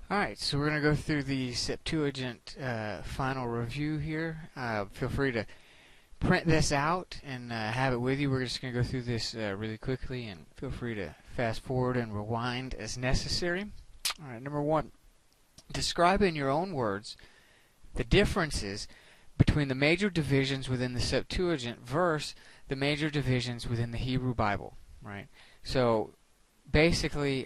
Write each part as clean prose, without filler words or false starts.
Alright, so we're going to go through the Septuagint final review here. Feel free to print this out and have it with you. We're just going to go through this really quickly, and feel free to fast forward and rewind as necessary. Alright, number one, describe in your own words the differences between the major divisions within the Septuagint versus the major divisions within the Hebrew Bible. Right? So basically,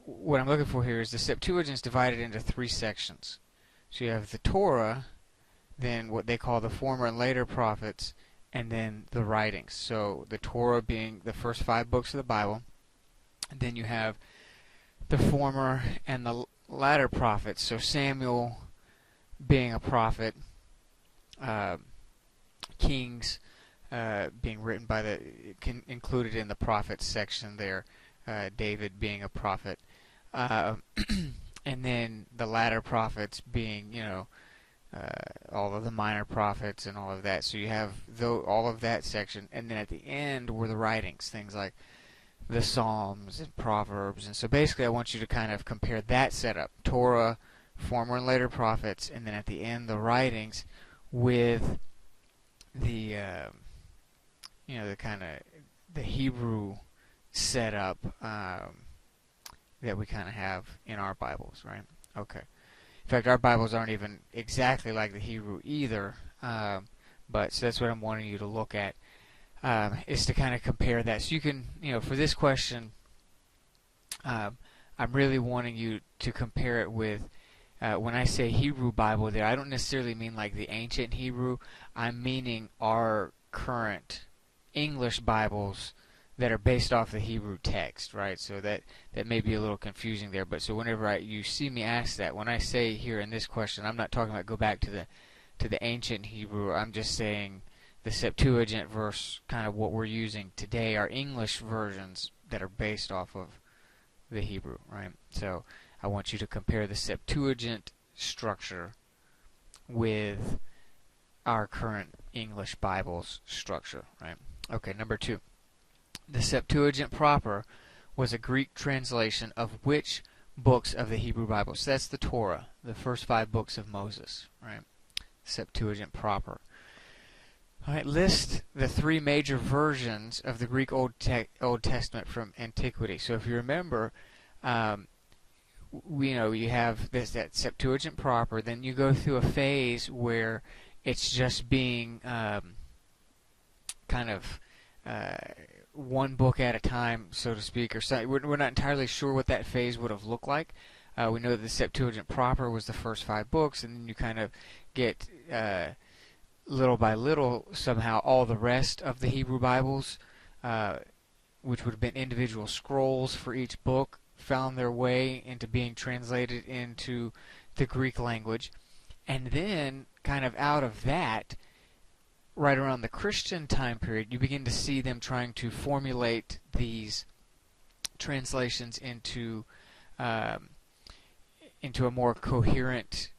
what I'm looking for here is the Septuagint is divided into three sections. So you have the Torah, then what they call the former and later prophets, and then the writings. So the Torah being the first 5 books of the Bible, and then you have the former and the latter prophets. So Samuel being a prophet, Kings being written by included in the prophets section there. David being a prophet, and then the latter prophets being, all of the minor prophets and all of that. So you have all of that section, and then at the end were the writings, things like the Psalms and Proverbs. And so basically I want you to kind of compare that setup, Torah, former and later prophets, and then at the end the writings, with the the kind of the Hebrew setup that we kind of have in our Bibles, right? Okay. In fact, our Bibles aren't even exactly like the Hebrew either, but so that's what I'm wanting you to look at, is to kind of compare that. So you can, for this question, I'm really wanting you to compare it with, when I say Hebrew Bible there, I don't necessarily mean like the ancient Hebrew. I'm meaning our current English Bibles that are based off the Hebrew text, right? So that may be a little confusing there. But so whenever you see me ask that, when I say here in this question, I'm not talking about go back to the ancient Hebrew. I'm just saying the Septuagint verse, kind of what we're using today, our English versions that are based off of the Hebrew, right? So I want you to compare the Septuagint structure with our current English Bible's structure, right? Okay, number 2. The Septuagint proper was a Greek translation of which books of the Hebrew Bible? So that's the Torah, the first 5 books of Moses, right? Septuagint proper. All right, list the 3 major versions of the Greek Old Testament from antiquity. So if you remember, you have that Septuagint proper, then you go through a phase where it's just being kind of one book at a time, so to speak, or so. We're not entirely sure what that phase would have looked like. We know that the Septuagint proper was the first 5 books, and then you kind of get little by little somehow all the rest of the Hebrew Bibles, which would have been individual scrolls for each book, found their way into being translated into the Greek language. And then, kind of out of that, right around the Christian time period, you begin to see them trying to formulate these translations into a more coherent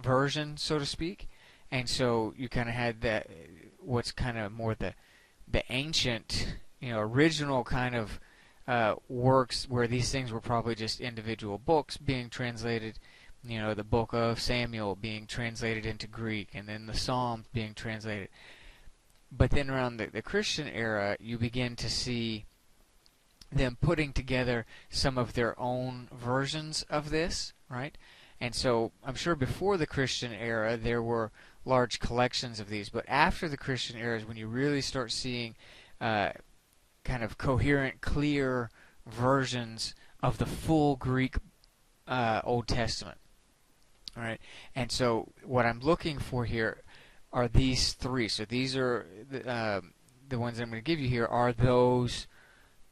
version, so to speak. And so you kind of had that, what's kind of more the ancient, original kind of works, where these things were probably just individual books being translated. The book of Samuel being translated into Greek, and then the Psalms being translated. But then around the Christian era, you begin to see them putting together some of their own versions of this, right? And so I'm sure before the Christian era, there were large collections of these. But after the Christian era is when you really start seeing kind of coherent, clear versions of the full Greek Old Testament. All right, and so what I'm looking for here are these 3. So these are the ones I'm going to give you here are those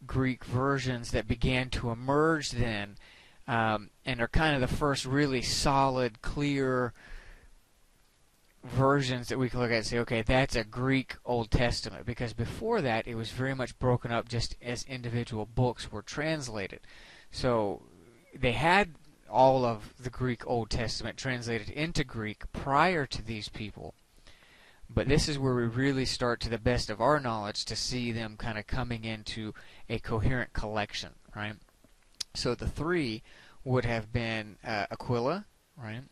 Greek versions that began to emerge then, and are kind of the first really solid, clear versions that we can look at and say, okay, that's a Greek Old Testament. Because before that, it was very much broken up just as individual books were translated. So they had all of the Greek Old Testament translated into Greek prior to these people. But this is where we really start, to the best of our knowledge, to see them kind of coming into a coherent collection, right? So the three would have been Aquila, right?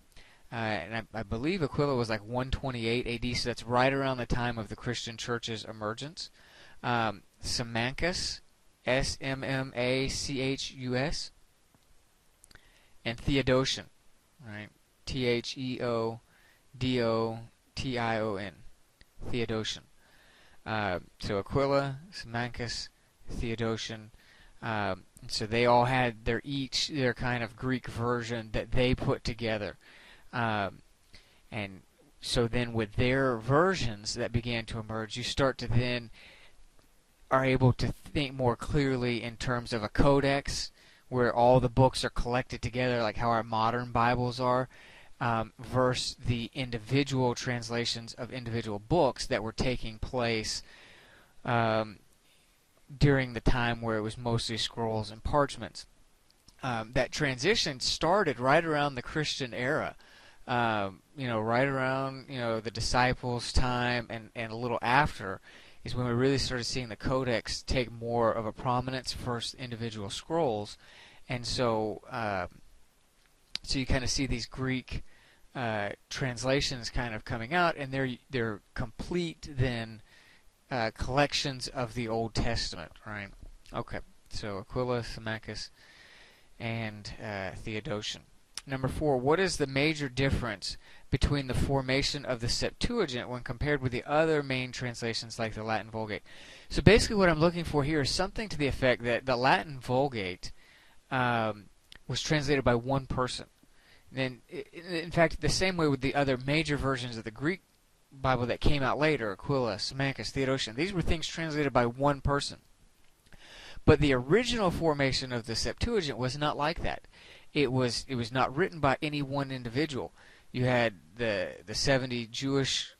And I believe Aquila was like 128 AD, so that's right around the time of the Christian church's emergence. Symmachus, Smmachus, and Theodotion, right? Theodotion, Theodotion. So Aquila, Symmachus, Theodotion. So they all had their kind of Greek version that they put together. And so then with their versions that began to emerge, you start to then are able to think more clearly in terms of a codex where all the books are collected together like how our modern Bibles are, versus the individual translations of individual books that were taking place during the time where it was mostly scrolls and parchments. That transition started right around the Christian era. Right around the disciples' time and a little after is when we really started seeing the codex take more of a prominence versus individual scrolls, and so you kind of see these Greek translations kind of coming out, and they're complete then collections of the Old Testament, right? Okay, so Aquila, Symmachus, and Theodotion. Number 4, what is the major difference between the formation of the Septuagint when compared with the other main translations like the Latin Vulgate? So basically what I'm looking for here is something to the effect that the Latin Vulgate was translated by one person. And in fact, the same way with the other major versions of the Greek Bible that came out later, Aquila, Symmachus, Theodotion, these were things translated by one person. But the original formation of the Septuagint was not like that. It was not written by any one individual. You had the 70 Jewish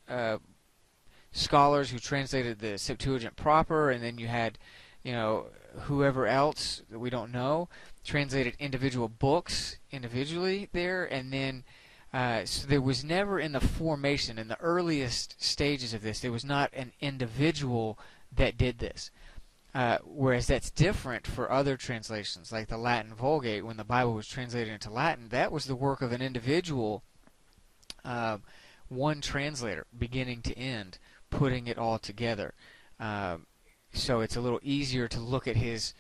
scholars who translated the Septuagint proper, and then you had whoever else that we don't know translated individual books individually there, and then so there was never in the formation, in the earliest stages of this, there was not an individual that did this. Whereas that's different for other translations, like the Latin Vulgate. When the Bible was translated into Latin, that was the work of an individual, one translator, beginning to end, putting it all together. So it's a little easier to look at his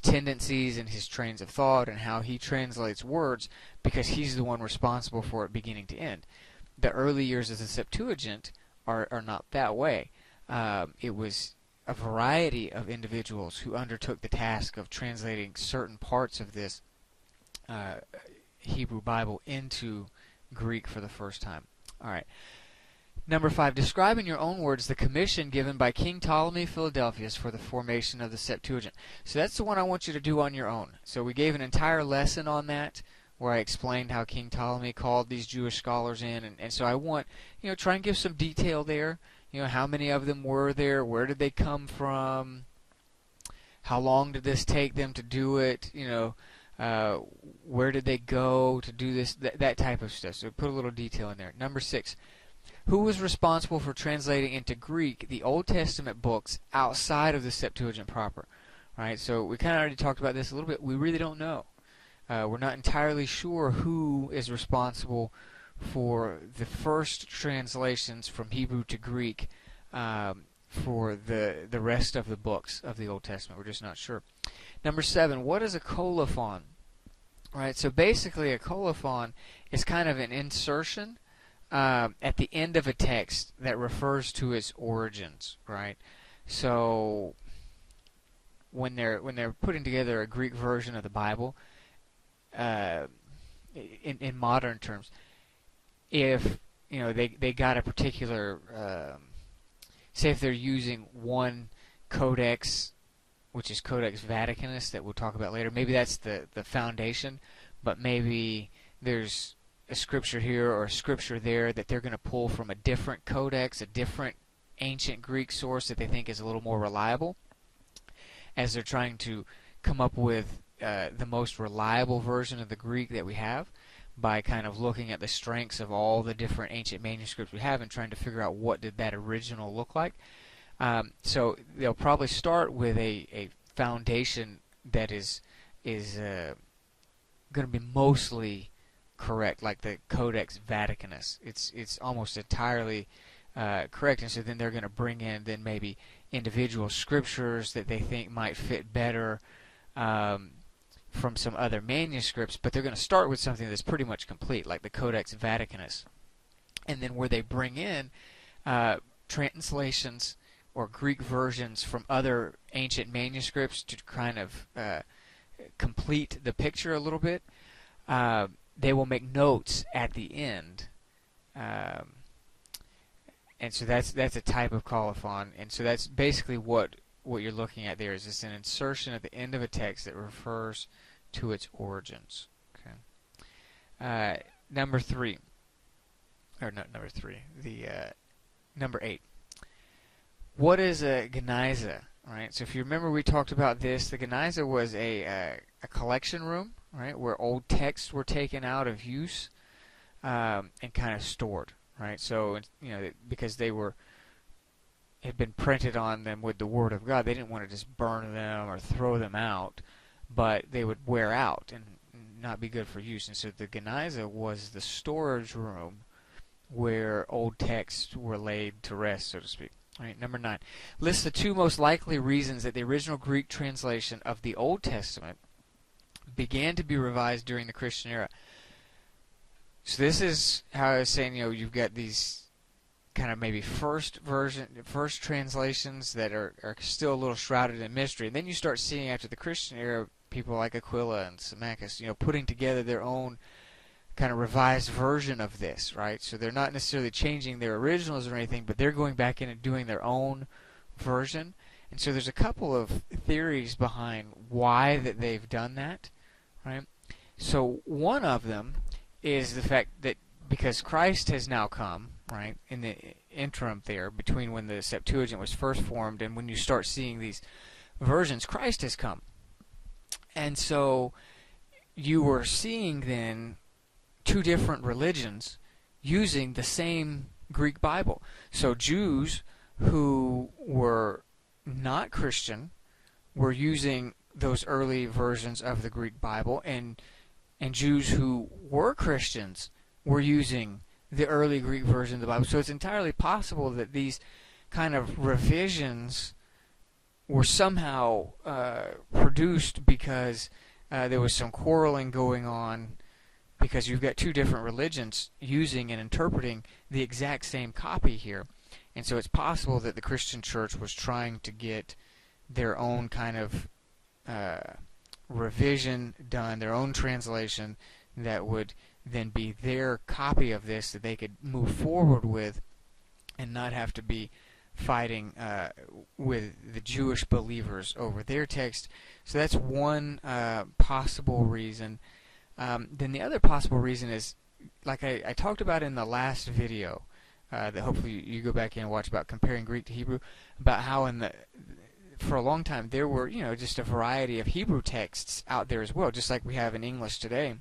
tendencies and his trains of thought and how he translates words, because he's the one responsible for it beginning to end. The early years of the Septuagint are not that way. It was a variety of individuals who undertook the task of translating certain parts of this Hebrew Bible into Greek for the first time. All right. Number 5, describe in your own words the commission given by King Ptolemy Philadelphus for the formation of the Septuagint. So that's the one I want you to do on your own. So we gave an entire lesson on that where I explained how King Ptolemy called these Jewish scholars in, and so I want, try and give some detail there. How many of them were there? Where did they come from? How long did this take them to do it? Where did they go to do this? That type of stuff. So put a little detail in there. Number 6, who was responsible for translating into Greek the Old Testament books outside of the Septuagint proper? Right. So we kind of already talked about this a little bit. We really don't know. We're not entirely sure who is responsible for the first translations from Hebrew to Greek for the rest of the books of the Old Testament. We're just not sure. Number 7, what is a colophon? Right, so basically a colophon is kind of an insertion at the end of a text that refers to its origins, right? So when they're putting together a Greek version of the Bible, in modern terms, if they got a particular, say if they're using one codex, which is Codex Vaticanus, that we'll talk about later, maybe that's the foundation, but maybe there's a scripture here or a scripture there that they're going to pull from a different codex, a different ancient Greek source that they think is a little more reliable, as they're trying to come up with the most reliable version of the Greek that we have, by kind of looking at the strengths of all the different ancient manuscripts we have and trying to figure out what did that original look like. So they'll probably start with a foundation that is is going to be mostly correct, like the Codex Vaticanus. It's almost entirely correct, and so then they're going to bring in then maybe individual scriptures that they think might fit better from some other manuscripts, but they're going to start with something that's pretty much complete, like the Codex Vaticanus, and then where they bring in translations or Greek versions from other ancient manuscripts to kind of complete the picture a little bit. They will make notes at the end, and so that's a type of colophon, and so that's basically what you're looking at there is just an insertion at the end of a text that refers to its origins. Okay. Number 8. What is a Geniza? Right. So if you remember, we talked about this. The Geniza was a collection room, right, where old texts were taken out of use and kind of stored, right. So because they had been printed on them with the Word of God, they didn't want to just burn them or throw them out, but they would wear out and not be good for use. And so the Geniza was the storage room where old texts were laid to rest, so to speak. All right, number 9. List the 2 most likely reasons that the original Greek translation of the Old Testament began to be revised during the Christian era. So this is how I was saying, you've got these kind of maybe first translations that are still a little shrouded in mystery. And then you start seeing after the Christian era people like Aquila and Symmachus, putting together their own kind of revised version of this, right? So they're not necessarily changing their originals or anything, but they're going back in and doing their own version. And so there's a couple of theories behind why that they've done that, right? So one of them is the fact that because Christ has now come, right, in the interim there between when the Septuagint was first formed and when you start seeing these versions, Christ has come. And so you were seeing then 2 different religions using the same Greek Bible. So Jews who were not Christian were using those early versions of the Greek Bible, and Jews who were Christians were using the early Greek version of the Bible. So it's entirely possible that these kind of revisions were somehow produced because there was some quarreling going on, because you've got 2 different religions using and interpreting the exact same copy here. And so it's possible that the Christian church was trying to get their own kind of revision done, their own translation that would then be their copy of this that they could move forward with and not have to be fighting with the Jewish believers over their text. So that's one possible reason. Then the other possible reason is, like I talked about in the last video, that hopefully you go back in and watch, about comparing Greek to Hebrew, about how for a long time there were just a variety of Hebrew texts out there as well, just like we have in English today,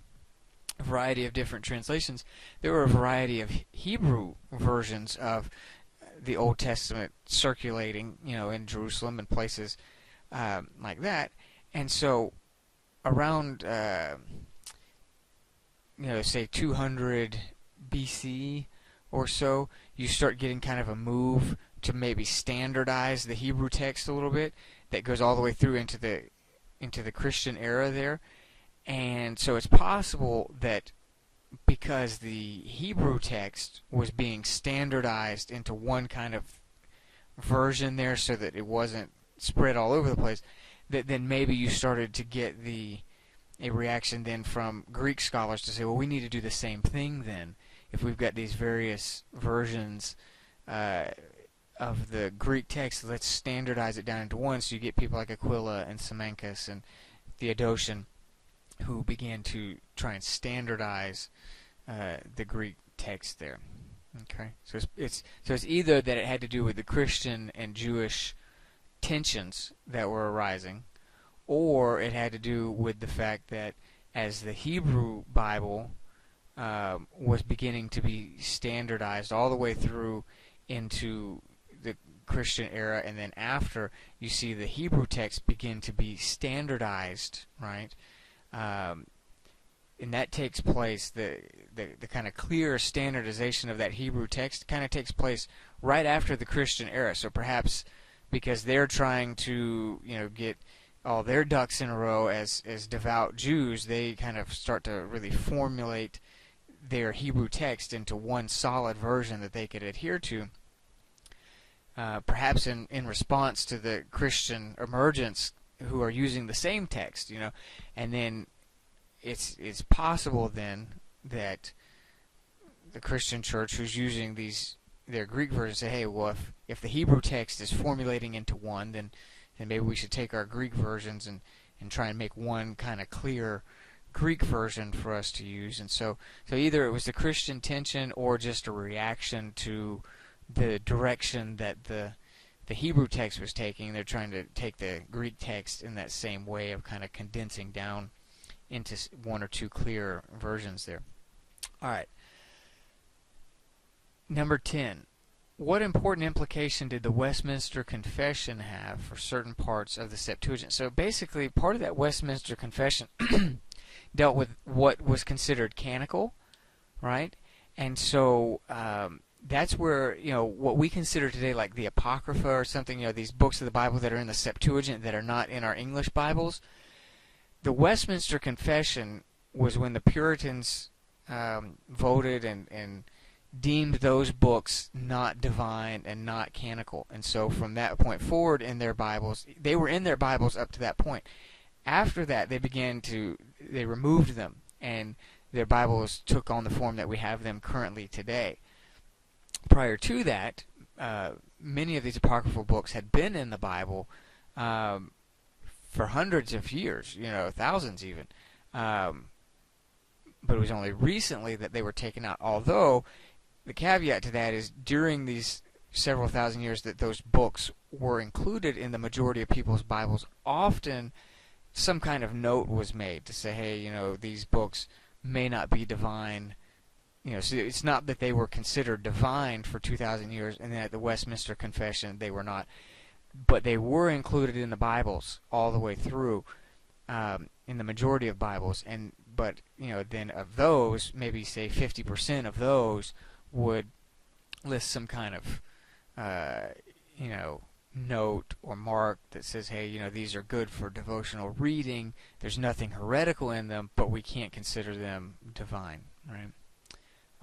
a variety of different translations. There were a variety of Hebrew versions of the Old Testament circulating, in Jerusalem and places like that. And so around say 200 BC or so, you start getting kind of a move to maybe standardize the Hebrew text a little bit that goes all the way through into the Christian era there. And so it's possible that because the Hebrew text was being standardized into one kind of version there so that it wasn't spread all over the place, that then maybe you started to get a reaction then from Greek scholars to say, well, we need to do the same thing then. If we've got these various versions of the Greek text, let's standardize it down into one. So you get people like Aquila and Symmachus and Theodotion who began to try and standardize the Greek text there. Okay, so it's either that it had to do with the Christian and Jewish tensions that were arising, or it had to do with the fact that as the Hebrew Bible was beginning to be standardized all the way through into the Christian era, and then after, you see the Hebrew text begin to be standardized, right? And that takes place, the kind of clear standardization of that Hebrew text kind of takes place right after the Christian era. So perhaps because they're trying to, get all their ducks in a row as devout Jews, they kind of start to really formulate their Hebrew text into one solid version that they could adhere to. Perhaps in response to the Christian emergence who are using the same text, and then it's possible then that the Christian church who's using their Greek version say, hey, well, if the Hebrew text is formulating into one, then maybe we should take our Greek versions and try and make one kind of clear Greek version for us to use. And so either it was the Christian tension or just a reaction to the direction that the Hebrew text was taking. They're trying to take the Greek text in that same way of kind of condensing down into one or two clear versions there. All right. Number 10. What important implication did the Westminster Confession have for certain parts of the Septuagint? So basically, part of that Westminster Confession dealt with what was considered canonical, right? And so that's where, what we consider today like the Apocrypha or something, these books of the Bible that are in the Septuagint that are not in our English Bibles. The Westminster Confession was when the Puritans voted and deemed those books not divine and not canonical. And so from that point forward in their Bibles, they were in their Bibles up to that point. After that, they removed them, and their Bibles took on the form that we have them currently today. Prior to that, many of these apocryphal books had been in the Bible for hundreds of years, thousands even. But it was only recently that they were taken out. Although, the caveat to that is during these several thousand years that those books were included in the majority of people's Bibles, often some kind of note was made to say, hey, these books may not be divine. So it's not that they were considered divine for 2,000 years, and then at the Westminster Confession they were not. But they were included in the Bibles all the way through, in the majority of Bibles. But then of those, maybe say 50% of those would list some kind of, note or mark that says, hey, these are good for devotional reading. There's nothing heretical in them, but we can't consider them divine, right?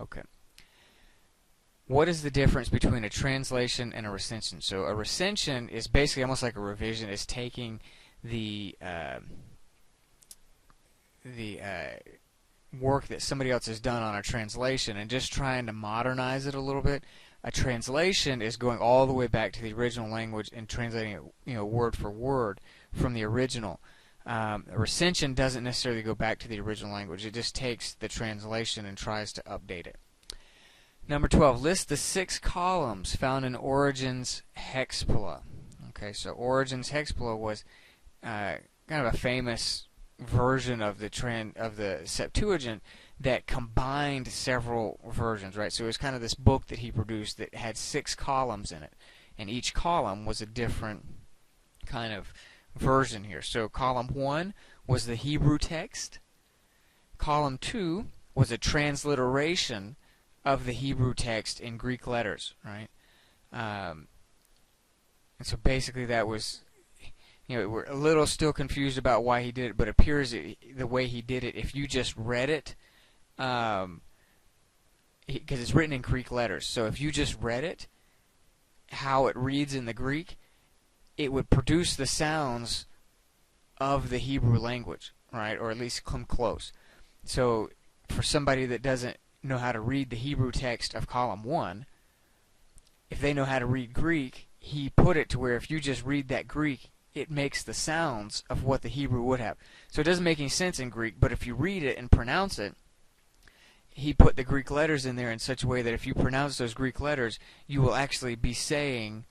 Okay. What is the difference between a translation and a recension? So a recension is basically almost like a revision. It's taking the work that somebody else has done on a translation and just trying to modernize it a little bit. A translation is going all the way back to the original language and translating it, word for word from the original. A recension doesn't necessarily go back to the original language. It just takes the translation and tries to update it. Number 12, list the 6 columns found in Origen's Hexapla. Okay, so Origen's Hexapla was kind of a famous version of the Septuagint that combined several versions, right? So it was kind of this book that he produced that had 6 columns in it, and each column was a different kind of version here. So column 1 was the Hebrew text. Column 2 was a transliteration of the Hebrew text in Greek letters, right? And so basically that was, we're a little still confused about why he did it, but it appears the way he did it, if you just read it, because it's written in Greek letters, so if you just read it, how it reads in the Greek, it would produce the sounds of the Hebrew language, right? Or at least come close. So for somebody that doesn't know how to read the Hebrew text of column 1, if they know how to read Greek, he put it to where if you just read that Greek, it makes the sounds of what the Hebrew would have. So it doesn't make any sense in Greek, but if you read it and pronounce it, he put the Greek letters in there in such a way that if you pronounce those Greek letters, you will actually be saying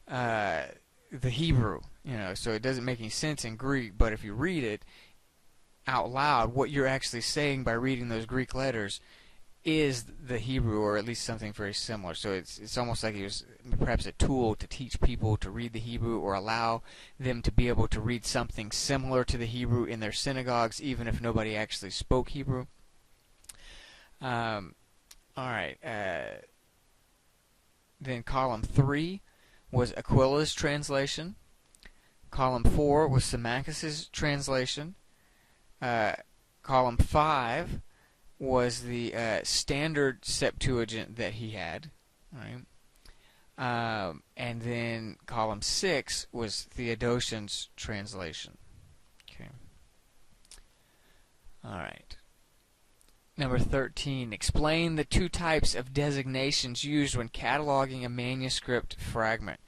the Hebrew. So it doesn't make any sense in Greek, but if you read it out loud, what you're actually saying by reading those Greek letters is the Hebrew, or at least something very similar. So it's almost like it was perhaps a tool to teach people to read the Hebrew, or allow them to be able to read something similar to the Hebrew in their synagogues, even if nobody actually spoke Hebrew. All right. Then column 3 was Aquila's translation. Column 4 was Symmachus's translation. Column 5 was the standard Septuagint that he had, right? And then column 6 was Theodosian's translation. Okay. All right. Number 13, explain the two types of designations used when cataloging a manuscript fragment.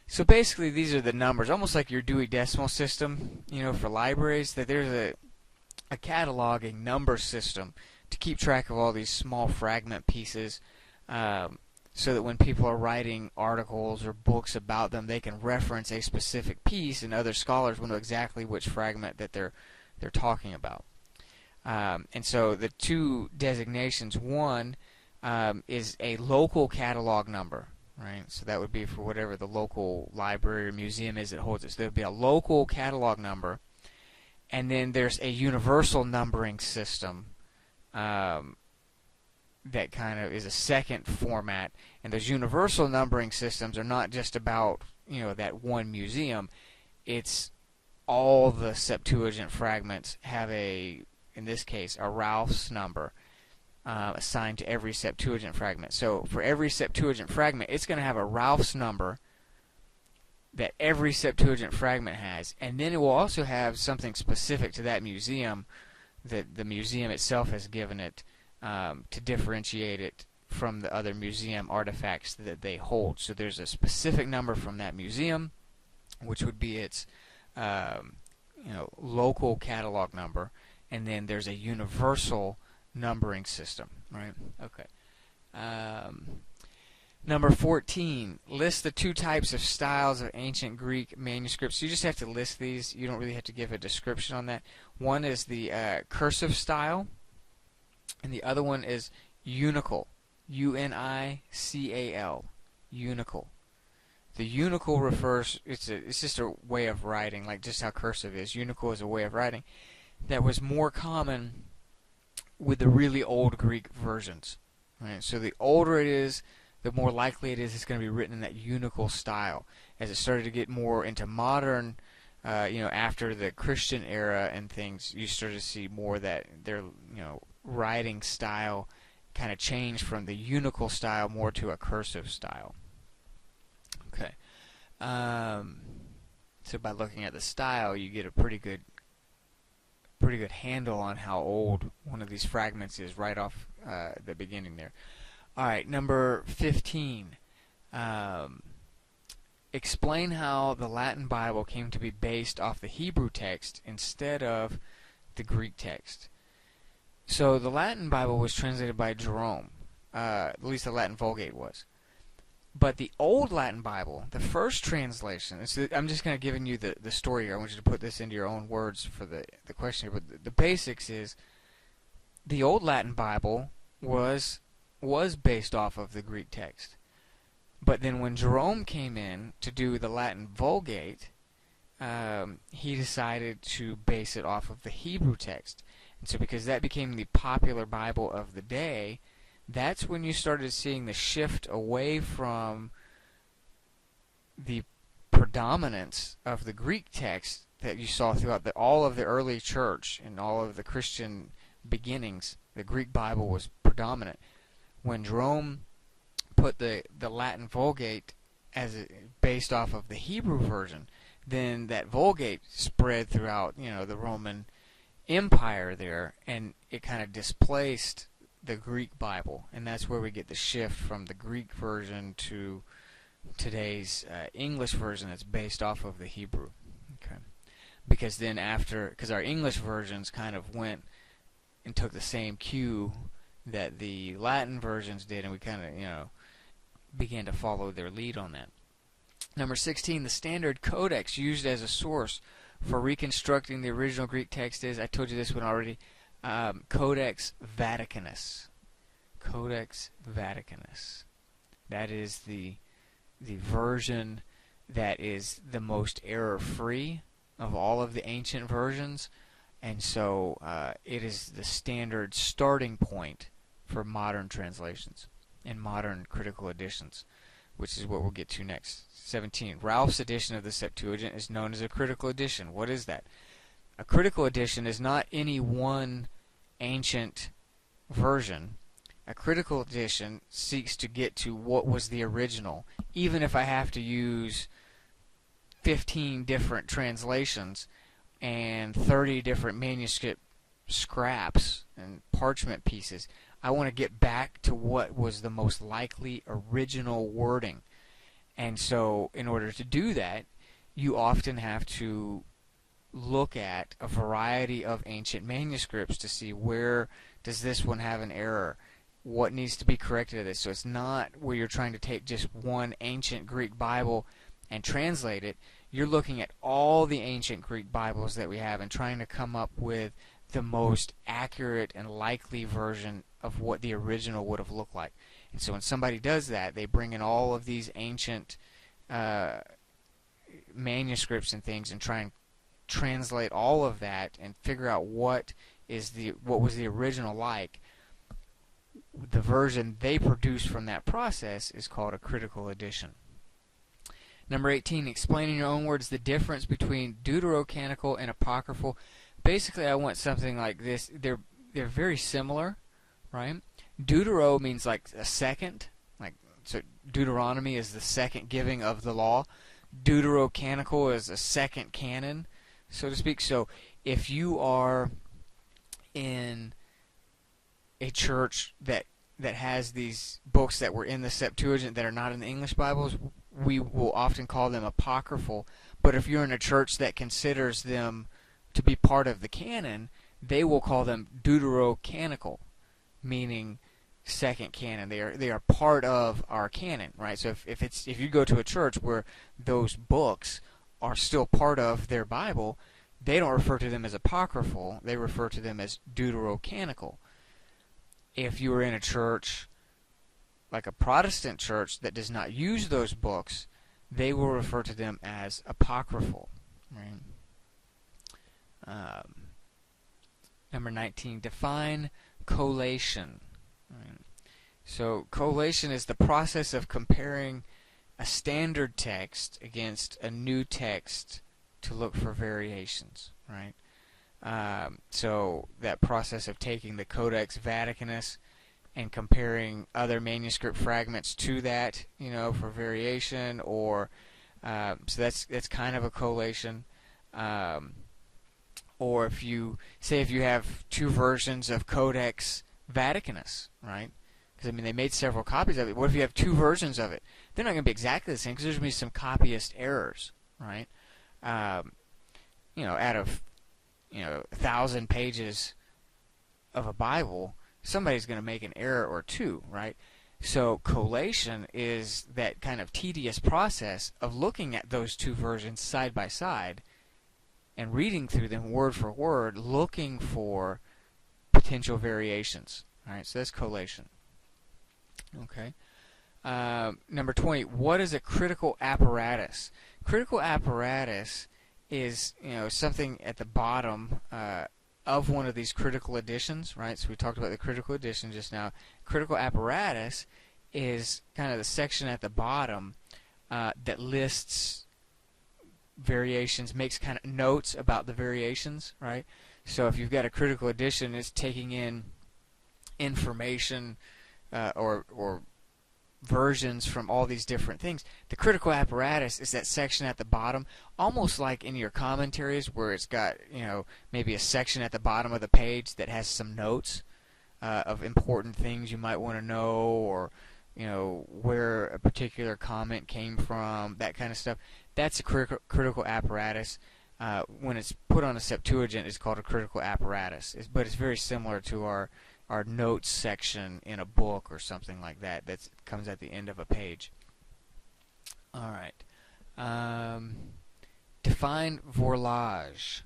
So basically, these are the numbers, almost like your Dewey Decimal System, for libraries, that there's a cataloging number system to keep track of all these small fragment pieces, so that when people are writing articles or books about them, they can reference a specific piece, and other scholars will know exactly which fragment that they're talking about. And so the two designations, one is a local catalog number, right? So that would be for whatever the local library or museum is that holds it. So there would be a local catalog number. And then there's a universal numbering system that kind of is a second format. And those universal numbering systems are not just about, that one museum. It's all the Septuagint fragments have in this case, a Ralph's number assigned to every Septuagint fragment. So for every Septuagint fragment, it's going to have a Ralph's number that every Septuagint fragment has, and then it will also have something specific to that museum that the museum itself has given it to differentiate it from the other museum artifacts that they hold. So there's a specific number from that museum, which would be its local catalog number, and then there's a universal numbering system, right? Okay. Number 14, list the two types of styles of ancient Greek manuscripts. You just have to list these. You don't really have to give a description on that. One is the cursive style, and the other one is unical, U-N-I-C-A-L, unical. The unical refers, it's just a way of writing, like just how cursive is. Unical is a way of writing that was more common with the really old Greek versions. Right? So the older it is, the more likely it is it's going to be written in that unical style. As it started to get more into modern, after the Christian era and things, you started to see more that their, writing style kind of changed from the unical style more to a cursive style. Okay. So by looking at the style, you get a pretty good handle on how old one of these fragments is right off the beginning there. All right, number 15. Explain how the Latin Bible came to be based off the Hebrew text instead of the Greek text. So the Latin Bible was translated by Jerome, at least the Latin Vulgate was. But the Old Latin Bible, the first translation, I'm just kind of giving you the story here. I want you to put this into your own words for the question here. But the basics is the Old Latin Bible was based off of the Greek text. But then when Jerome came in to do the Latin Vulgate, he decided to base it off of the Hebrew text. And so because that became the popular Bible of the day, that's when you started seeing the shift away from the predominance of the Greek text that you saw throughout all of the early church and all of the Christian beginnings. The Greek Bible was predominant. When Jerome put the Latin Vulgate based off of the Hebrew version, then that Vulgate spread throughout, the Roman Empire there, and it kind of displaced the Greek Bible, and that's where we get the shift from the Greek version to today's English version that's based off of the Hebrew. Okay, because our English versions kind of went and took the same cue that the Latin versions did, and we kind of, began to follow their lead on that. Number 16, the standard codex used as a source for reconstructing the original Greek text is, I told you this one already, Codex Vaticanus. Codex Vaticanus. That is the version that is the most error-free of all of the ancient versions, and so it is the standard starting point for modern translations and modern critical editions, which is what we'll get to next. 17. Ralph's edition of the Septuagint is known as a critical edition. What is that? A critical edition is not any one ancient version. A critical edition seeks to get to what was the original, even if I have to use 15 different translations and 30 different manuscript scraps and parchment pieces. I want to get back to what was the most likely original wording. And so in order to do that, you often have to look at a variety of ancient manuscripts to see where does this one have an error, what needs to be corrected of this. So it's not where you're trying to take just one ancient Greek Bible and translate it. You're looking at all the ancient Greek Bibles that we have and trying to come up with the most accurate and likely version of what the original would have looked like. And so when somebody does that, they bring in all of these ancient manuscripts and things and try and translate all of that and figure out what was the original like. The version they produce from that process is called a critical edition. Number 18, explain in your own words the difference between deuterocanonical and apocryphal. Basically, I want something like this. They're very similar, right? Deutero means like a second, like so Deuteronomy is the second giving of the law. Deuterocanonical is a second canon, so to speak. So if you are in a church that has these books that were in the Septuagint that are not in the English Bibles, we will often call them apocryphal. But if you're in a church that considers them to be part of the canon, they will call them deuterocanonical, meaning second canon. They are part of our canon, right? So if you go to a church where those books are still part of their Bible, they don't refer to them as apocryphal. They refer to them as deuterocanonical. If you are in a church like a Protestant church that does not use those books, they will refer to them as apocryphal. Right? Number 19, define collation. Right? So collation is the process of comparing a standard text against a new text to look for variations. Right? So that process of taking the Codex Vaticanus and comparing other manuscript fragments to that, for variation, or so that's kind of a collation. Or if you have two versions of Codex Vaticanus, right? Because they made several copies of it. What if you have two versions of it? They're not going to be exactly the same because there's going to be some copyist errors, right? Out of 1,000 pages of a Bible, somebody's going to make an error or two, right? So collation is that kind of tedious process of looking at those two versions side by side and reading through them word for word, looking for potential variations. All right, so that's collation. Okay. Number 20, what is a critical apparatus? Critical apparatus is something at the bottom of one of these critical editions, right? So we talked about the critical edition just now. Critical apparatus is kind of the section at the bottom that lists variations, makes kind of notes about the variations, right? So if you've got a critical edition, it's taking in information or versions from all these different things. The critical apparatus is that section at the bottom, almost like in your commentaries where it's got, maybe a section at the bottom of the page that has some notes of important things you might want to know, or where a particular comment came from, that kind of stuff. That's a critical apparatus. When it's put on a Septuagint, it's called a critical apparatus. But it's very similar to our notes section in a book or something like that that comes at the end of a page. All right. Define vorlage.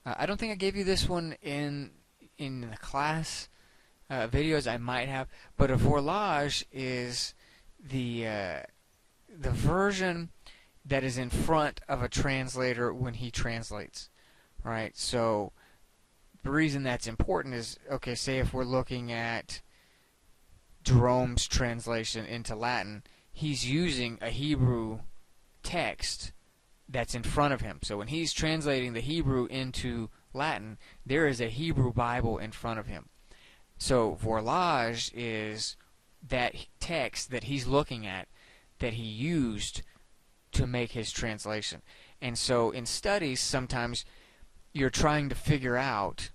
I don't think I gave you this one in the class. videos I might have, but a voilage is the version that is in front of a translator when he translates, right? So the reason that's important is, okay, say if we're looking at Jerome's translation into Latin, he's using a Hebrew text that's in front of him. So when he's translating the Hebrew into Latin, there is a Hebrew Bible in front of him. So voilage is that text that he's looking at that he used to make his translation. And so in studies, sometimes you're trying to figure out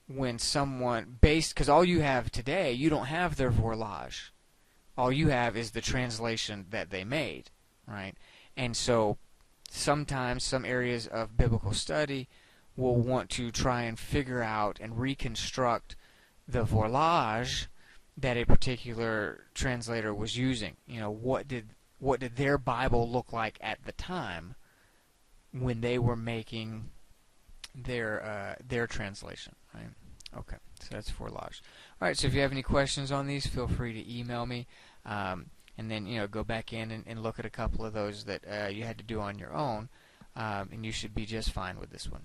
when someone, because all you have today, you don't have their voilage. All you have is the translation that they made, right? And so sometimes some areas of biblical study will want to try and figure out and reconstruct the voilage that a particular translator was using. You know, what did their Bible look like at the time when they were making their translation, right? Okay, so that's voilage. All right, so if you have any questions on these, feel free to email me, and then go back in and look at a couple of those that you had to do on your own, and you should be just fine with this one.